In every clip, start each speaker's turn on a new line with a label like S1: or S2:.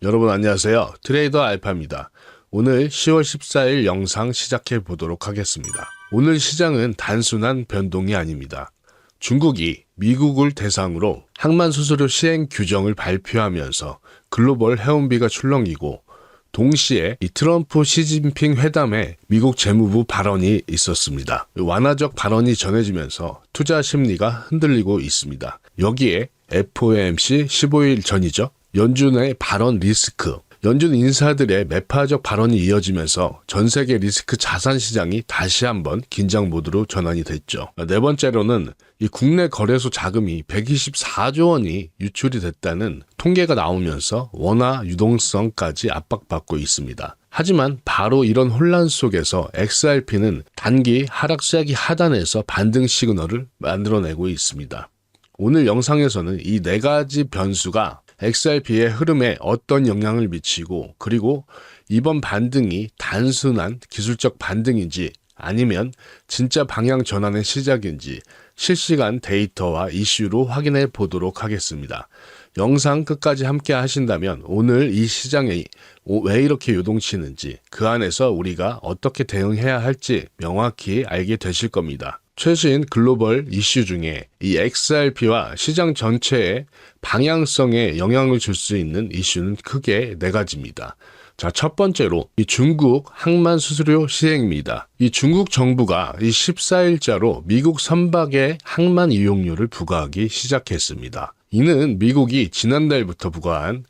S1: 여러분 안녕하세요. 트레이더 알파입니다. 오늘 10월 14일 영상 시작해 보도록 하겠습니다. 오늘 시장은 단순한 변동이 아닙니다. 중국이 미국을 대상으로 항만 수수료 시행 규정을 발표하면서 글로벌 해운비가 출렁이고 동시에 이 트럼프 시진핑 회담에 미국 재무부 발언이 있었습니다. 완화적 발언이 전해지면서 투자 심리가 흔들리고 있습니다. 여기에 FOMC 15일 전이죠. 연준의 발언 리스크, 연준 인사들의 매파적 발언이 이어지면서 전 세계 리스크 자산 시장이 다시 한번 긴장 모드로 전환이 됐죠. 네 번째로는 이 국내 거래소 자금이 124조 원이 유출이 됐다는 통계가 나오면서 원화 유동성까지 압박받고 있습니다. 하지만 바로 이런 혼란 속에서 XRP는 단기 하락 시작이 하단에서 반등 시그널을 만들어내고 있습니다. 오늘 영상에서는 이 네 가지 변수가 XRP의 흐름에 어떤 영향을 미치고 그리고 이번 반등이 단순한 기술적 반등인지 아니면 진짜 방향 전환의 시작인지 실시간 데이터와 이슈로 확인해 보도록 하겠습니다. 영상 끝까지 함께 하신다면 오늘 이 시장이 왜 이렇게 요동치는지 그 안에서 우리가 어떻게 대응해야 할지 명확히 알게 되실 겁니다. 최신 글로벌 이슈 중에 이 XRP와 시장 전체의 방향성에 영향을 줄 수 있는 이슈는 크게 네 가지입니다. 자, 첫 번째로 이 중국 항만 수수료 시행입니다. 이 중국 정부가 이 14일자로 미국 선박의 항만 이용료를 부과하기 시작했습니다. 이는 미국이 지난달부터 부과한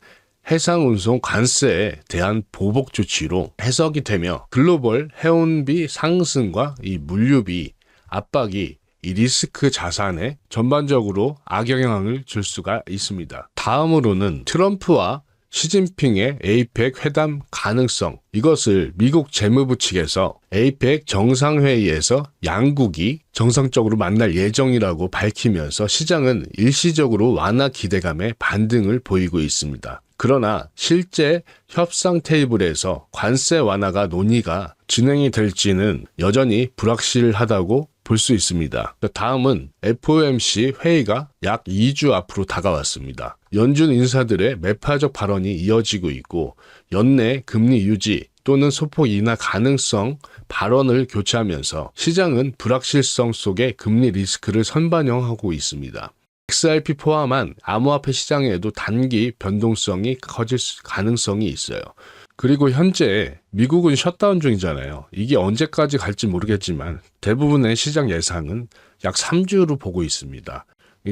S1: 해상운송 관세에 대한 보복 조치로 해석이 되며 글로벌 해운비 상승과 이 물류비 압박이 이 리스크 자산에 전반적으로 악영향을 줄 수가 있습니다. 다음으로는 트럼프와 시진핑의 에이펙 회담 가능성, 이것을 미국 재무부 측에서 에이펙 정상회의에서 양국이 정상적으로 만날 예정이라고 밝히면서 시장은 일시적으로 완화 기대감에 반등을 보이고 있습니다. 그러나 실제 협상 테이블에서 관세 완화가 논의가 진행이 될지는 여전히 불확실하다고 볼 수 있습니다. 다음은 FOMC 회의가 약 2주 앞으로 다가왔습니다. 연준 인사들의 매파적 발언이 이어지고 있고 연내 금리 유지 또는 소폭 인하 가능성 발언을 교체하면서 시장은 불확실성 속에 금리 리스크를 선반영하고 있습니다. XRP 포함한 암호화폐 시장에도 단기 변동성이 커질 가능성이 있어요. 그리고 현재 미국은 셧다운 중이잖아요. 이게 언제까지 갈지 모르겠지만 대부분의 시장 예상은 약 3주로 보고 있습니다.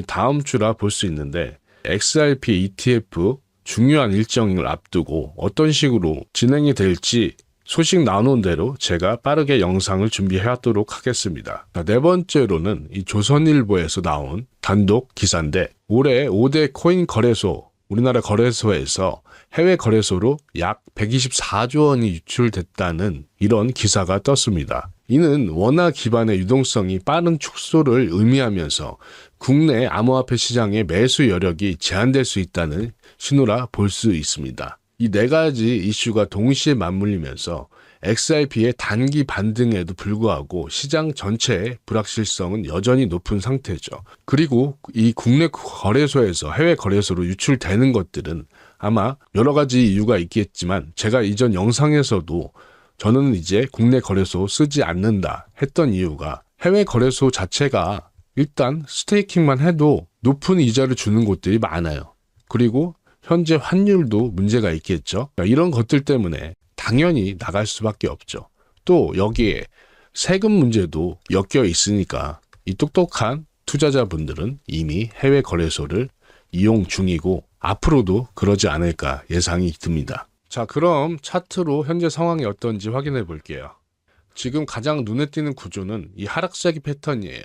S1: 다음 주라 볼 수 있는데 XRP ETF 중요한 일정을 앞두고 어떤 식으로 진행이 될지 소식 나오는 대로 제가 빠르게 영상을 준비해왔도록 하겠습니다. 네 번째로는 이 조선일보에서 나온 단독 기사인데 올해 5대 코인 거래소, 우리나라 거래소에서 해외 거래소로 약 124조 원이 유출됐다는 이런 기사가 떴습니다. 이는 원화 기반의 유동성이 빠른 축소를 의미하면서 국내 암호화폐 시장의 매수 여력이 제한될 수 있다는 신호라 볼 수 있습니다. 이 네 가지 이슈가 동시에 맞물리면서 XRP의 단기 반등에도 불구하고 시장 전체의 불확실성은 여전히 높은 상태죠. 그리고 이 국내 거래소에서 해외 거래소로 유출되는 것들은 아마 여러 가지 이유가 있겠지만 제가 이전 영상에서도 저는 이제 국내 거래소 쓰지 않는다 했던 이유가 해외 거래소 자체가 일단 스테이킹만 해도 높은 이자를 주는 곳들이 많아요. 그리고 현재 환율도 문제가 있겠죠. 이런 것들 때문에 당연히 나갈 수밖에 없죠. 또 여기에 세금 문제도 엮여 있으니까 이 똑똑한 투자자분들은 이미 해외 거래소를 이용 중이고 앞으로도 그러지 않을까 예상이 듭니다. 자, 그럼 차트로 현재 상황이 어떤지 확인해 볼게요. 지금 가장 눈에 띄는 구조는 이 하락세기 패턴이에요.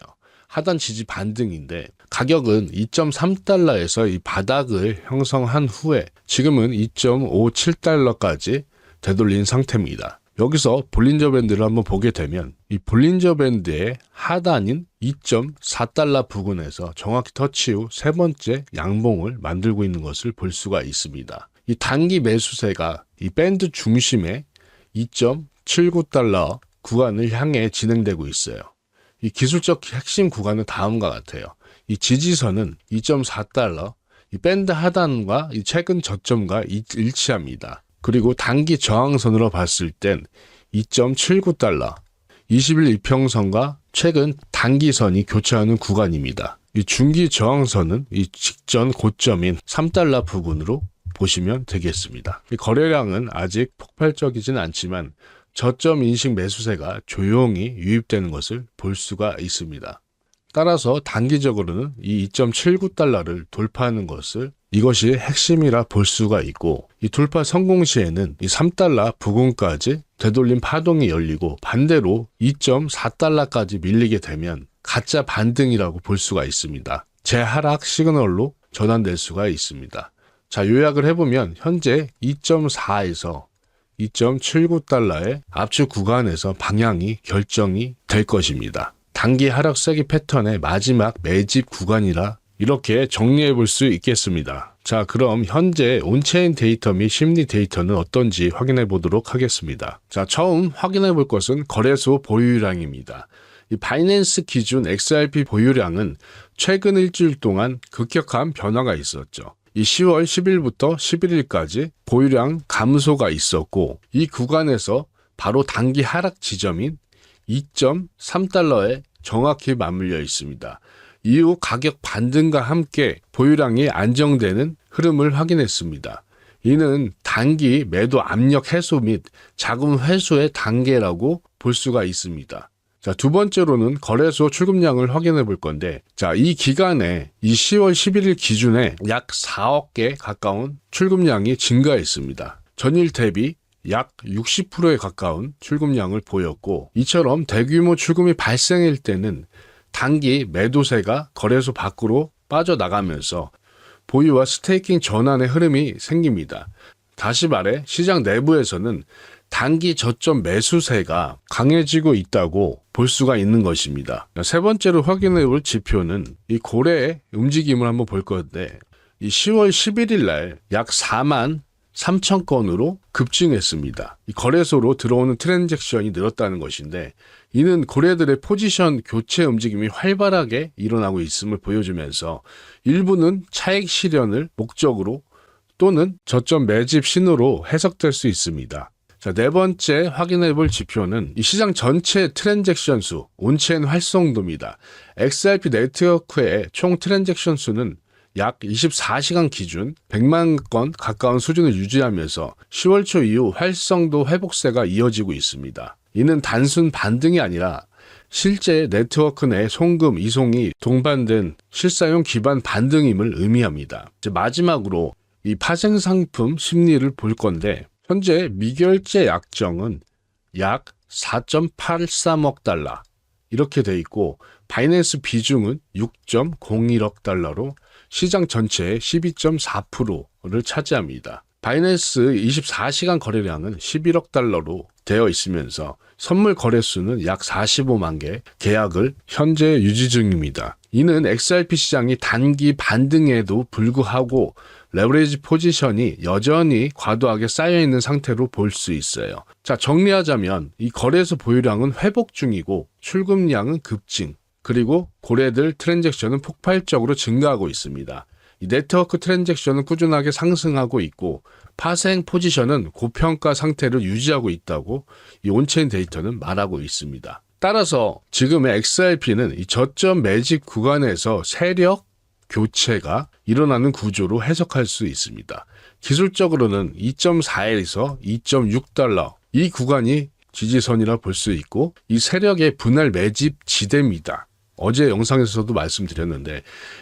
S1: 하단 지지 반등인데 가격은 2.3달러에서 이 바닥을 형성한 후에 지금은 2.57달러까지 되돌린 상태입니다. 여기서 볼린저 밴드를 한번 보게 되면 이 볼린저 밴드의 하단인 2.4달러 부근에서 정확히 터치 후 세 번째 양봉을 만들고 있는 것을 볼 수가 있습니다. 이 단기 매수세가 이 밴드 중심에 2.79달러 구간을 향해 진행되고 있어요. 이 기술적 핵심 구간은 다음과 같아요. 이 지지선은 2.4달러, 이 밴드 하단과 이 최근 저점과 일치합니다. 그리고 단기 저항선으로 봤을 땐 2.79달러, 20일 이평선과 최근 단기선이 교차하는 구간입니다. 이 중기 저항선은 이 직전 고점인 3달러 부근으로 보시면 되겠습니다. 이 거래량은 아직 폭발적이진 않지만 저점 인식 매수세가 조용히 유입되는 것을 볼 수가 있습니다. 따라서 단기적으로는 이 2.79달러를 돌파하는 이것이 핵심이라 볼 수가 있고, 이 돌파 성공 시에는 이 3달러 부근까지 되돌림 파동이 열리고 반대로 2.4달러까지 밀리게 되면 가짜 반등이라고 볼 수가 있습니다. 재하락 시그널로 전환될 수가 있습니다. 자, 요약을 해보면 현재 2.4에서 2.79달러의 압축 구간에서 방향이 결정이 될 것입니다. 단기 하락 세기 패턴의 마지막 매집 구간이라 이렇게 정리해 볼 수 있겠습니다. 자, 그럼 현재 온체인 데이터 및 심리 데이터는 어떤지 확인해 보도록 하겠습니다. 자, 처음 확인해 볼 것은 거래소 보유량입니다. 이 바이낸스 기준 XRP 보유량은 최근 일주일 동안 급격한 변화가 있었죠. 이 10월 10일부터 11일까지 보유량 감소가 있었고, 이 구간에서 바로 단기 하락 지점인 2.3달러에 정확히 맞물려 있습니다. 이후 가격 반등과 함께 보유량이 안정되는 흐름을 확인했습니다. 이는 단기 매도 압력 해소 및 자금 회수의 단계라고 볼 수가 있습니다. 자, 두 번째로는 거래소 출금량을 확인해 볼 건데, 자, 이 기간에 이 10월 11일 기준에 약 4억 개 가까운 출금량이 증가했습니다. 전일 대비 약 60%에 가까운 출금량을 보였고, 이처럼 대규모 출금이 발생할 때는 단기 매도세가 거래소 밖으로 빠져나가면서 보유와 스테이킹 전환의 흐름이 생깁니다. 다시 말해 시장 내부에서는 단기 저점 매수세가 강해지고 있다고 볼 수가 있는 것입니다. 세 번째로 확인해 볼 지표는 이 고래의 움직임을 한번 볼 건데, 이 10월 11일 날 약 4만 3천 건으로 급증했습니다. 이 거래소로 들어오는 트랜잭션이 늘었다는 것인데, 이는 고래들의 포지션 교체 움직임이 활발하게 일어나고 있음을 보여주면서 일부는 차익 실현을 목적으로 또는 저점 매집 신호로 해석될 수 있습니다. 자, 네 번째 확인해 볼 지표는 이 시장 전체 트랜잭션 수, 온체인 활성도입니다. XRP 네트워크의 총 트랜잭션 수는 약 24시간 기준 100만 건 가까운 수준을 유지하면서 10월 초 이후 활성도 회복세가 이어지고 있습니다. 이는 단순 반등이 아니라 실제 네트워크 내 송금, 이송이 동반된 실사용 기반 반등임을 의미합니다. 이제 마지막으로 이 파생 상품 심리를 볼 건데, 현재 미결제 약정은 약 4.83억 달러 이렇게 돼 있고, 바이낸스 비중은 6.01억 달러로 시장 전체의 12.4%를 차지합니다. 바이낸스 24시간 거래량은 11억 달러로 되어 있으면서 선물 거래수는 약 45만 개 계약을 현재 유지 중입니다. 이는 XRP 시장이 단기 반등에도 불구하고 레버리지 포지션이 여전히 과도하게 쌓여있는 상태로 볼 수 있어요. 자, 정리하자면 이 거래소 보유량은 회복 중이고 출금량은 급증, 그리고 고래들 트랜잭션은 폭발적으로 증가하고 있습니다. 이 네트워크 트랜잭션은 꾸준하게 상승하고 있고 파생 포지션은 고평가 상태를 유지하고 있다고 이 온체인 데이터는 말하고 있습니다. 따라서 지금의 XRP는 이 저점 매집 구간에서 세력 교체가 일어나는 구조로 해석할 수 있습니다. 기술적으로는 2.41에서 2.6달러 이 구간이 지지선이라 볼 수 있고, 이 세력의 분할 매집 지대입니다. 어제 영상에서도 말씀드렸는데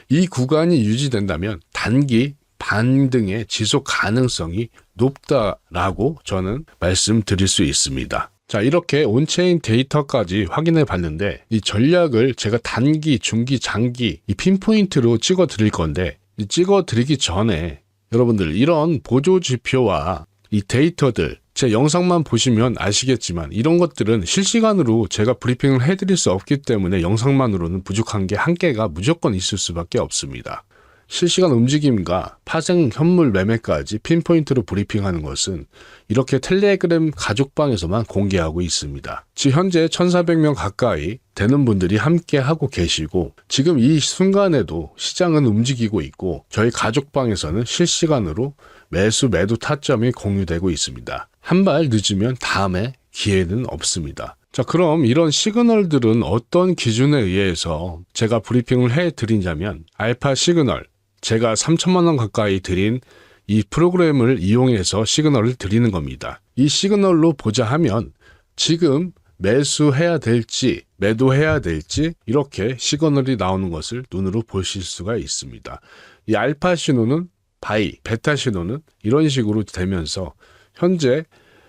S1: 이 구간이 유지된다면 단기 반등의 지속 가능성이 높다라고 저는 말씀드릴 수 있습니다. 자, 이렇게 온체인 데이터까지 확인해 봤는데 이 전략을 제가 단기, 중기, 장기 이 핀포인트로 찍어 드릴 건데, 이 찍어 드리기 전에 여러분들 이런 보조 지표와 이 데이터들 제 영상만 보시면 아시겠지만 이런 것들은 실시간으로 제가 브리핑을 해드릴 수 없기 때문에 영상만으로는 부족한 게 한계가 무조건 있을 수밖에 없습니다. 실시간 움직임과 파생 현물 매매까지 핀포인트로 브리핑하는 것은 이렇게 텔레그램 가족방에서만 공개하고 있습니다. 즉 현재 1,400명 가까이 되는 분들이 함께 하고 계시고 지금 이 순간에도 시장은 움직이고 있고 저희 가족방에서는 실시간으로 매수 매도 타점이 공유되고 있습니다. 한 발 늦으면 다음에 기회는 없습니다. 자, 그럼 이런 시그널들은 어떤 기준에 의해서 제가 브리핑을 해드리냐면 알파 시그널, 제가 3천만 원 가까이 드린 이 프로그램을 이용해서 시그널을 드리는 겁니다. 이 시그널로 보자 하면 지금 매수해야 될지 매도해야 될지 이렇게 시그널이 나오는 것을 눈으로 보실 수가 있습니다. 이 알파 신호는 바이, 베타 신호는 이런 식으로 되면서 현재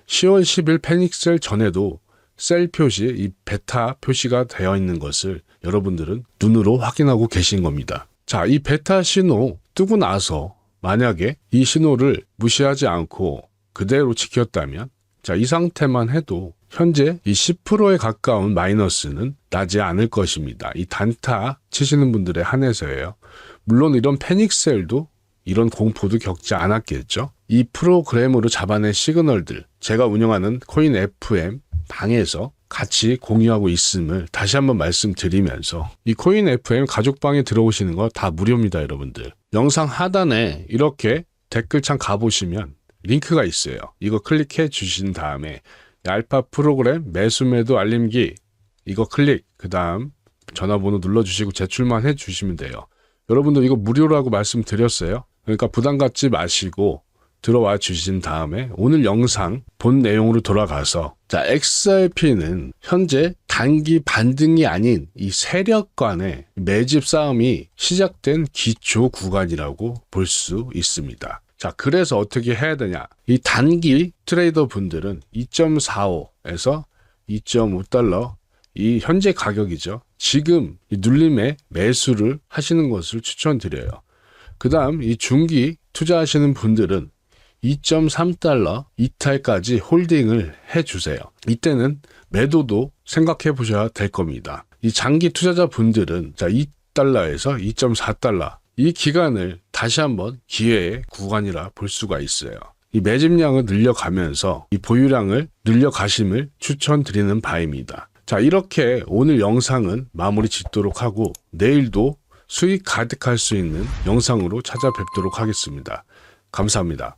S1: 10월 10일 패닉셀 전에도 셀 표시, 이 베타 표시가 되어 있는 것을 여러분들은 눈으로 확인하고 계신 겁니다. 자, 이 베타 신호 뜨고 나서 만약에 이 신호를 무시하지 않고 그대로 지켰다면 자, 이 상태만 해도 현재 이 10%에 가까운 마이너스는 나지 않을 것입니다. 이 단타 치시는 분들에 한해서예요. 물론 이런 패닉셀도 이런 공포도 겪지 않았겠죠. 이 프로그램으로 잡아낸 시그널들, 제가 운영하는 코인 FM 방에서 같이 공유하고 있음을 다시 한번 말씀드리면서 이 코인 FM 가족방에 들어오시는 거 다 무료입니다, 여러분들. 영상 하단에 이렇게 댓글창 가보시면 링크가 있어요. 이거 클릭해 주신 다음에 알파 프로그램 매수 매도 알림기 이거 클릭, 그 다음 전화번호 눌러주시고 제출만 해주시면 돼요. 여러분들 이거 무료라고 말씀드렸어요. 그러니까 부담 갖지 마시고 들어와 주신 다음에 오늘 영상 본 내용으로 돌아가서 자, XRP는 현재 단기 반등이 아닌 이 세력 간의 매집 싸움이 시작된 기초 구간이라고 볼 수 있습니다. 자, 그래서 어떻게 해야 되냐? 이 단기 트레이더 분들은 2.45에서 2.5달러 이 현재 가격이죠. 지금 이 눌림에 매수를 하시는 것을 추천드려요. 그 다음 이 중기 투자하시는 분들은 2.3달러 이탈까지 홀딩을 해주세요. 이때는 매도도 생각해 보셔야 될 겁니다. 이 장기 투자자 분들은 자 2달러에서 2.4달러 이 기간을 다시 한번 기회의 구간이라 볼 수가 있어요. 이 매집량을 늘려가면서 이 보유량을 늘려가심을 추천드리는 바입니다. 자, 이렇게 오늘 영상은 마무리 짓도록 하고 내일도 수익 가득할 수 있는 영상으로 찾아뵙도록 하겠습니다. 감사합니다.